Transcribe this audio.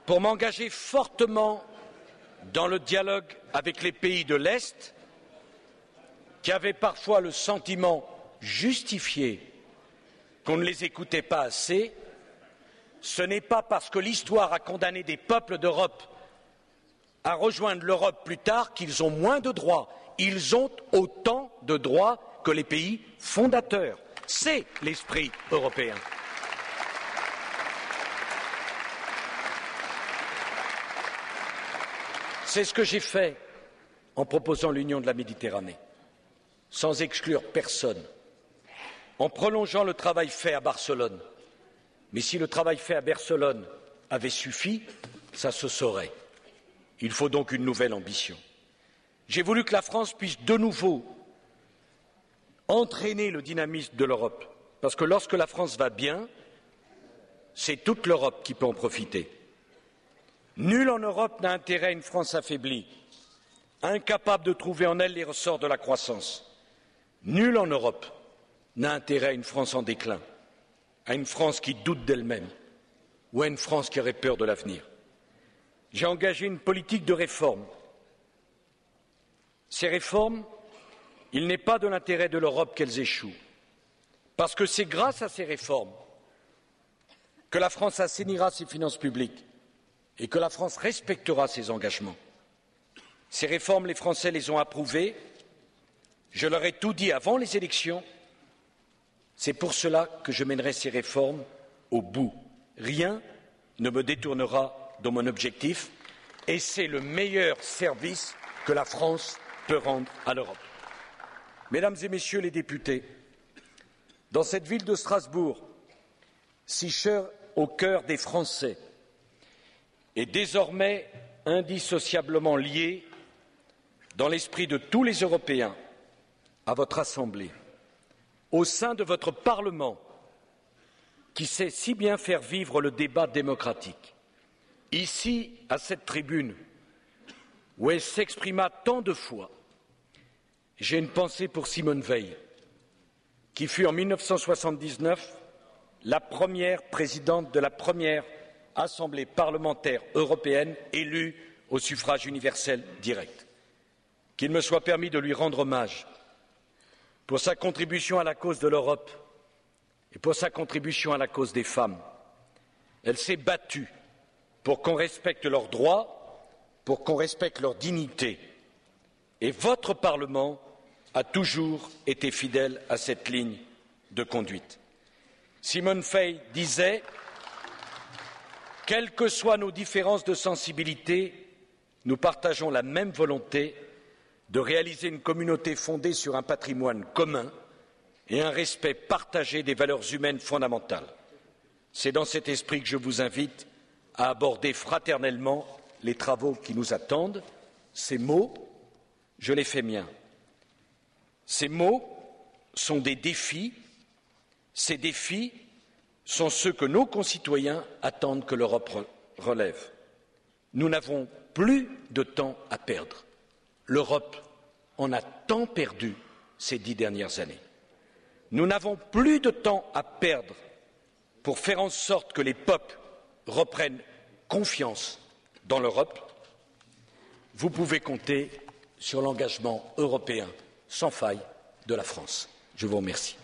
pour m'engager fortement dans le dialogue avec les pays de l'Est qui avaient parfois le sentiment justifié qu'on ne les écoutait pas assez. Ce n'est pas parce que l'histoire a condamné des peuples d'Europe à rejoindre l'Europe plus tard qu'ils ont moins de droits. Ils ont autant de droits que les pays fondateurs. C'est l'esprit européen. C'est ce que j'ai fait en proposant l'union de la Méditerranée, sans exclure personne, en prolongeant le travail fait à Barcelone. Mais si le travail fait à Barcelone avait suffi, ça se saurait. Il faut donc une nouvelle ambition. J'ai voulu que la France puisse de nouveau entraîner le dynamisme de l'Europe, parce que lorsque la France va bien, c'est toute l'Europe qui peut en profiter. Nul en Europe n'a intérêt à une France affaiblie, incapable de trouver en elle les ressorts de la croissance. Nul en Europe n'a intérêt à une France en déclin, à une France qui doute d'elle-même ou à une France qui aurait peur de l'avenir. J'ai engagé une politique de réforme. Ces réformes, il n'est pas de l'intérêt de l'Europe qu'elles échouent, parce que c'est grâce à ces réformes que la France assainira ses finances publiques et que la France respectera ses engagements. Ces réformes, les Français les ont approuvées. Je leur ai tout dit avant les élections. C'est pour cela que je mènerai ces réformes au bout. Rien ne me détournera de mon objectif et c'est le meilleur service que la France peut rendre à l'Europe. Mesdames et Messieurs les députés, dans cette ville de Strasbourg, si chère au cœur des Français, est désormais indissociablement liée dans l'esprit de tous les Européens à votre Assemblée, au sein de votre Parlement, qui sait si bien faire vivre le débat démocratique. Ici, à cette tribune, où elle s'exprima tant de fois, j'ai une pensée pour Simone Veil, qui fut en 1979 la première présidente de la première Assemblée parlementaire européenne élue au suffrage universel direct. Qu'il me soit permis de lui rendre hommage pour sa contribution à la cause de l'Europe et pour sa contribution à la cause des femmes. Elle s'est battue pour qu'on respecte leurs droits, pour qu'on respecte leur dignité. Et votre Parlement a toujours été fidèle à cette ligne de conduite. Simone Veil disait « Quelles que soient nos différences de sensibilité, nous partageons la même volonté de réaliser une communauté fondée sur un patrimoine commun et un respect partagé des valeurs humaines fondamentales. C'est dans cet esprit que je vous invite à aborder fraternellement les travaux qui nous attendent. » Ces mots, je les fais miens. Ces mots sont des défis. Ces défis sont ceux que nos concitoyens attendent que l'Europe relève. Nous n'avons plus de temps à perdre. L'Europe en a tant perdu ces 10 dernières années. Nous n'avons plus de temps à perdre pour faire en sorte que les peuples reprennent confiance dans l'Europe. Vous pouvez compter sur l'engagement européen sans faille de la France. Je vous remercie.